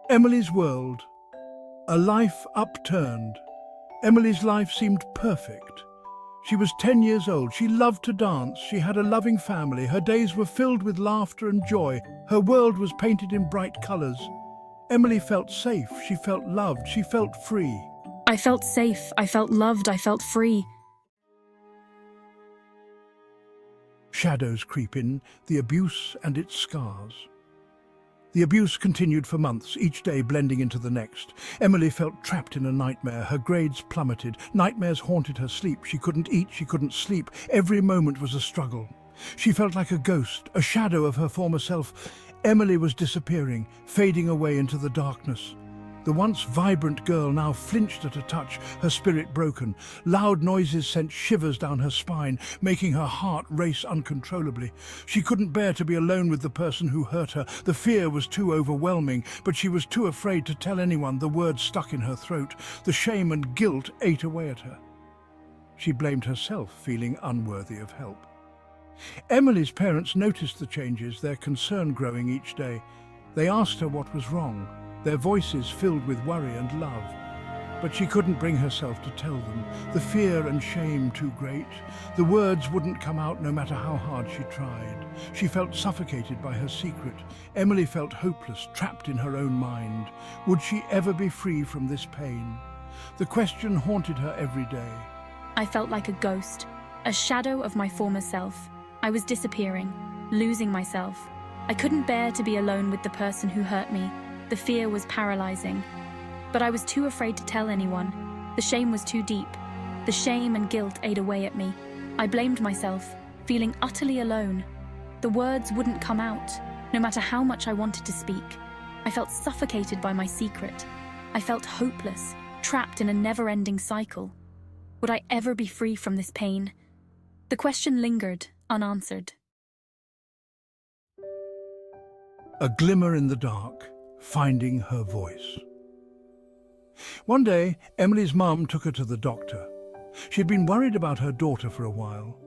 Emily's world. A life upturned. Emily's life seemed perfect. She was 10 years old. She loved to dance. She had a loving family. Her days were filled with laughter and joy. Her world was painted in bright colors. Emily felt safe. She felt loved. She felt free. I felt safe, I felt loved, I felt free. Shadows creep in, the abuse and its scars. The abuse continued for months, each day blending into the next. Emily felt trapped in a nightmare. Her grades plummeted. Nightmares haunted her sleep. She couldn't eat, she couldn't sleep. Every moment was a struggle. She felt like a ghost, a shadow of her former self. Emily was disappearing, fading away into the darkness. The once vibrant girl now flinched at a touch, her spirit broken. Loud noises sent shivers down her spine, making her heart race uncontrollably. She couldn't bear to be alone with the person who hurt her. The fear was too overwhelming, but she was too afraid to tell anyone. The words stuck in her throat. The shame and guilt ate away at her. She blamed herself, feeling unworthy of help. Emily's parents noticed the changes, their concern growing each day. They asked her what was wrong, their voices filled with worry and love. But she couldn't bring herself to tell them, the fear and shame too great. The words wouldn't come out no matter how hard she tried. She felt suffocated by her secret. Emily felt hopeless, trapped in her own mind. Would she ever be free from this pain? The question haunted her every day. I felt like a ghost, a shadow of my former self. I was disappearing, losing myself. I couldn't bear to be alone with the person who hurt me. The fear was paralyzing. But I was too afraid to tell anyone. The shame was too deep. The shame and guilt ate away at me. I blamed myself, feeling utterly alone. The words wouldn't come out, no matter how much I wanted to speak. I felt suffocated by my secret. I felt hopeless, trapped in a never-ending cycle. Would I ever be free from this pain? The question lingered, unanswered. A glimmer in the dark, finding her voice. One day, Emily's mum took her to the doctor. She'd been worried about her daughter for a while.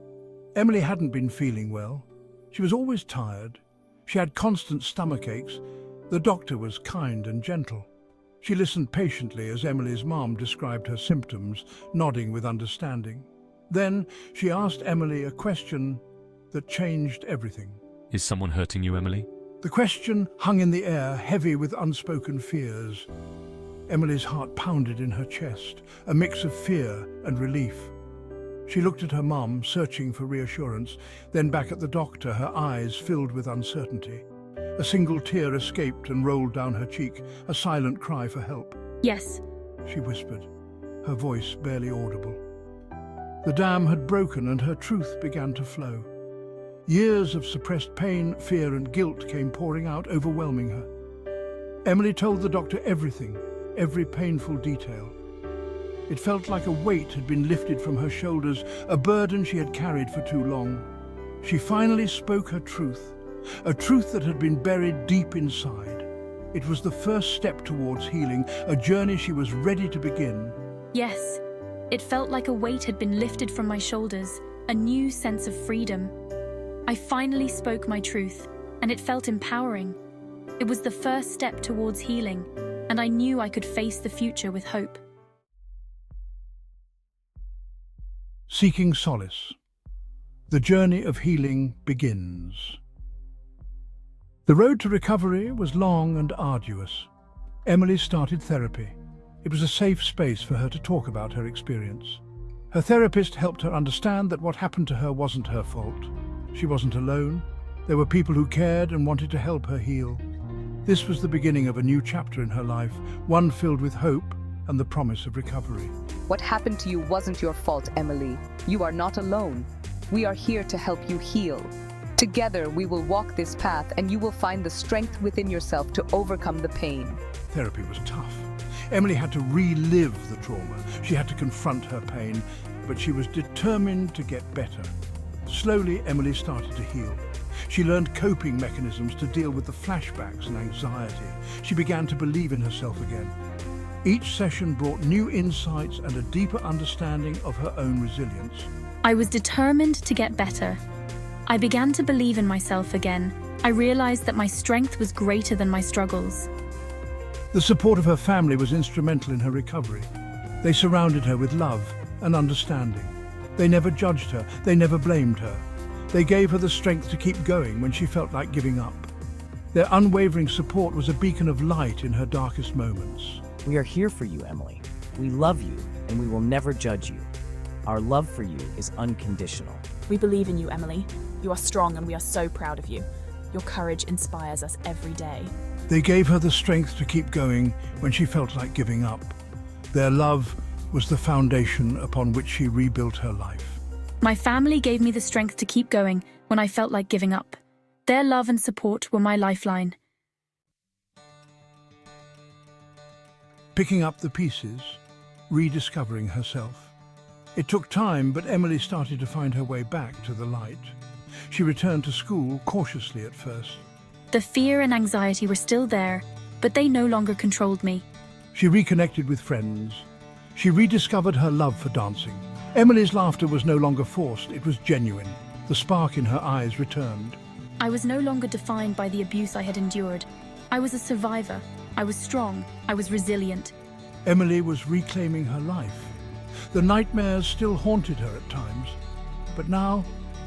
Emily hadn't been feeling well. She was always tired. She had constant stomach aches. The doctor was kind and gentle. She listened patiently as Emily's mum described her symptoms, nodding with understanding. Then she asked Emily a question that changed everything. Is someone hurting you, Emily? The question hung in the air, heavy with unspoken fears. Emily's heart pounded in her chest, a mix of fear and relief. She looked at her mum, searching for reassurance, then back at the doctor, her eyes filled with uncertainty. A single tear escaped and rolled down her cheek, a silent cry for help. Yes. She whispered, her voice barely audible. The dam had broken and her truth began to flow. Years of suppressed pain, fear and guilt came pouring out, overwhelming her. Emily told the doctor everything, every painful detail. It felt like a weight had been lifted from her shoulders, a burden she had carried for too long. She finally spoke her truth, a truth that had been buried deep inside. It was the first step towards healing, a journey she was ready to begin. Yes. It felt like a weight had been lifted from my shoulders, a new sense of freedom. I finally spoke my truth, and it felt empowering. It was the first step towards healing, and I knew I could face the future with hope. Seeking solace. The journey of healing begins. The road to recovery was long and arduous. Emily started therapy. It was a safe space for her to talk about her experience. Her therapist helped her understand that what happened to her wasn't her fault. She wasn't alone. There were people who cared and wanted to help her heal. This was the beginning of a new chapter in her life, one filled with hope and the promise of recovery. What happened to you wasn't your fault, Emily. You are not alone. We are here to help you heal. Together, we will walk this path and you will find the strength within yourself to overcome the pain. Therapy was tough. Emily had to relive the trauma. She had to confront her pain, but she was determined to get better. Slowly, Emily started to heal. She learned coping mechanisms to deal with the flashbacks and anxiety. She began to believe in herself again. Each session brought new insights and a deeper understanding of her own resilience. I was determined to get better. I began to believe in myself again, I realized that my strength was greater than my struggles. The support of her family was instrumental in her recovery. They surrounded her with love and understanding. They never judged her, they never blamed her. They gave her the strength to keep going when she felt like giving up. Their unwavering support was a beacon of light in her darkest moments. We are here for you, Emily. We love you, and we will never judge you. Our love for you is unconditional. We believe in you, Emily. You are strong and we are so proud of you. Your courage inspires us every day. They gave her the strength to keep going when she felt like giving up. Their love was the foundation upon which she rebuilt her life. My family gave me the strength to keep going when I felt like giving up. Their love and support were my lifeline. Picking up the pieces, rediscovering herself. It took time, but Emily started to find her way back to the light. She returned to school cautiously at first. The fear and anxiety were still there, but they no longer controlled me. She reconnected with friends. She rediscovered her love for dancing. Emily's laughter was no longer forced, it was genuine. The spark in her eyes returned. I was no longer defined by the abuse I had endured. I was a survivor. I was strong. I was resilient. Emily was reclaiming her life. The nightmares still haunted her at times, but now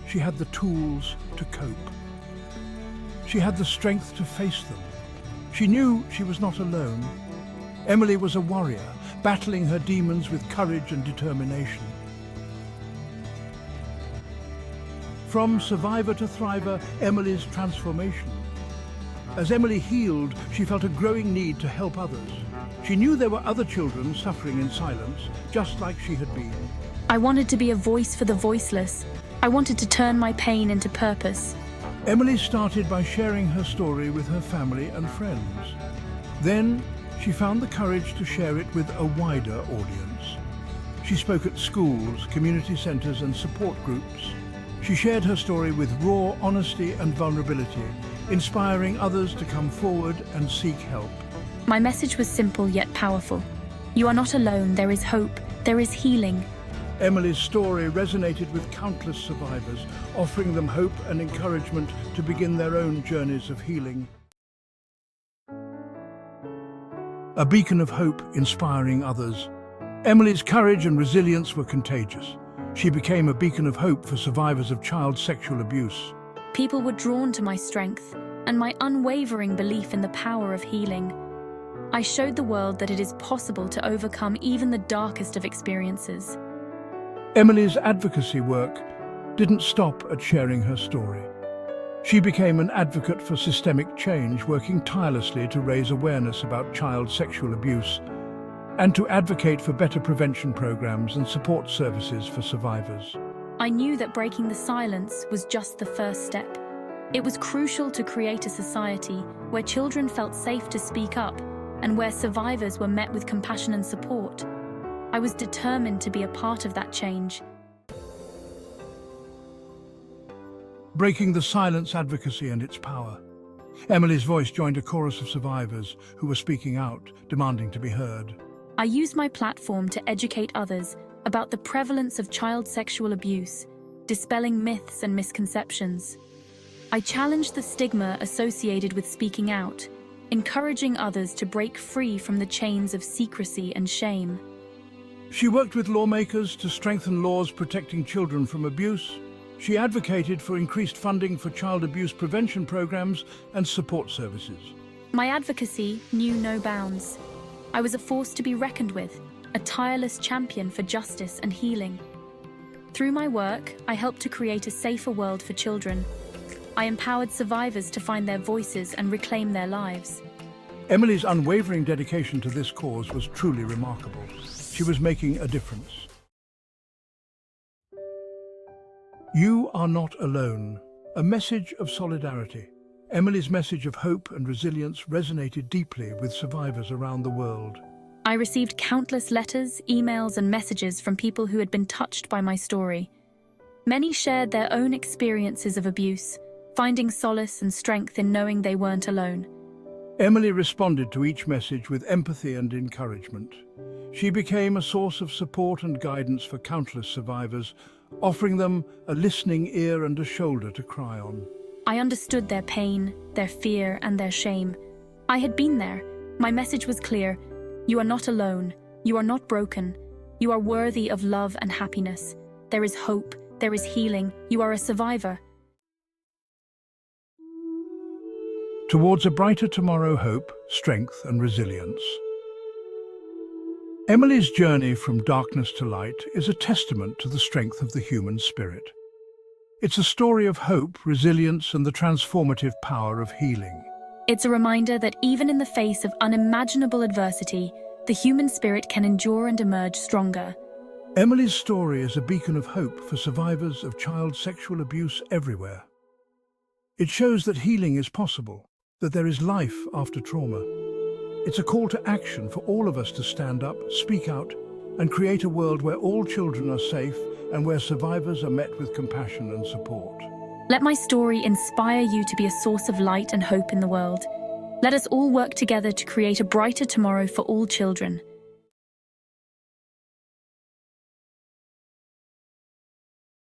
she had the tools to cope. She had the strength to face them. She knew she was not alone. Emily was a warrior, battling her demons with courage and determination. From survivor to thriver, Emily's transformation. As Emily healed, she felt a growing need to help others. She knew there were other children suffering in silence, just like she had been. I wanted to be a voice for the voiceless. I wanted to turn my pain into purpose. Emily started by sharing her story with her family and friends. Then she found the courage to share it with a wider audience. She spoke at schools, community centers, and support groups. She shared her story with raw honesty and vulnerability, inspiring others to come forward and seek help. My message was simple yet powerful. You are not alone. There is hope. There is healing. Emily's story resonated with countless survivors, offering them hope and encouragement to begin their own journeys of healing. A beacon of hope inspiring others. Emily's courage and resilience were contagious. She became a beacon of hope for survivors of child sexual abuse. People were drawn to my strength and my unwavering belief in the power of healing. I showed the world that it is possible to overcome even the darkest of experiences. Emily's advocacy work didn't stop at sharing her story. She became an advocate for systemic change, working tirelessly to raise awareness about child sexual abuse and to advocate for better prevention programs and support services for survivors. I knew that breaking the silence was just the first step. It was crucial to create a society where children felt safe to speak up and where survivors were met with compassion and support. I was determined to be a part of that change. Breaking the silence advocacy and its power. Emily's voice joined a chorus of survivors who were speaking out, demanding to be heard. I used my platform to educate others about the prevalence of child sexual abuse, dispelling myths and misconceptions. I challenged the stigma associated with speaking out, encouraging others to break free from the chains of secrecy and shame. She worked with lawmakers to strengthen laws protecting children from abuse. She advocated for increased funding for child abuse prevention programs and support services. My advocacy knew no bounds. I was a force to be reckoned with, a tireless champion for justice and healing. Through my work, I helped to create a safer world for children. I empowered survivors to find their voices and reclaim their lives. Emily's unwavering dedication to this cause was truly remarkable. She was making a difference. You are not alone. A message of solidarity. Emily's message of hope and resilience resonated deeply with survivors around the world. I received countless letters, emails, and messages from people who had been touched by my story. Many shared their own experiences of abuse, finding solace and strength in knowing they weren't alone. Emily responded to each message with empathy and encouragement. She became a source of support and guidance for countless survivors, offering them a listening ear and a shoulder to cry on. I understood their pain, their fear, and their shame. I had been there. My message was clear. You are not alone. You are not broken. You are worthy of love and happiness. There is hope. There is healing. You are a survivor. Towards a brighter tomorrow, hope, strength, and resilience. Emily's journey from darkness to light is a testament to the strength of the human spirit. It's a story of hope, resilience, and the transformative power of healing. It's a reminder that even in the face of unimaginable adversity, the human spirit can endure and emerge stronger. Emily's story is a beacon of hope for survivors of child sexual abuse everywhere. It shows that healing is possible, that there is life after trauma. It's a call to action for all of us to stand up, speak out, and create a world where all children are safe and where survivors are met with compassion and support. Let my story inspire you to be a source of light and hope in the world. Let us all work together to create a brighter tomorrow for all children.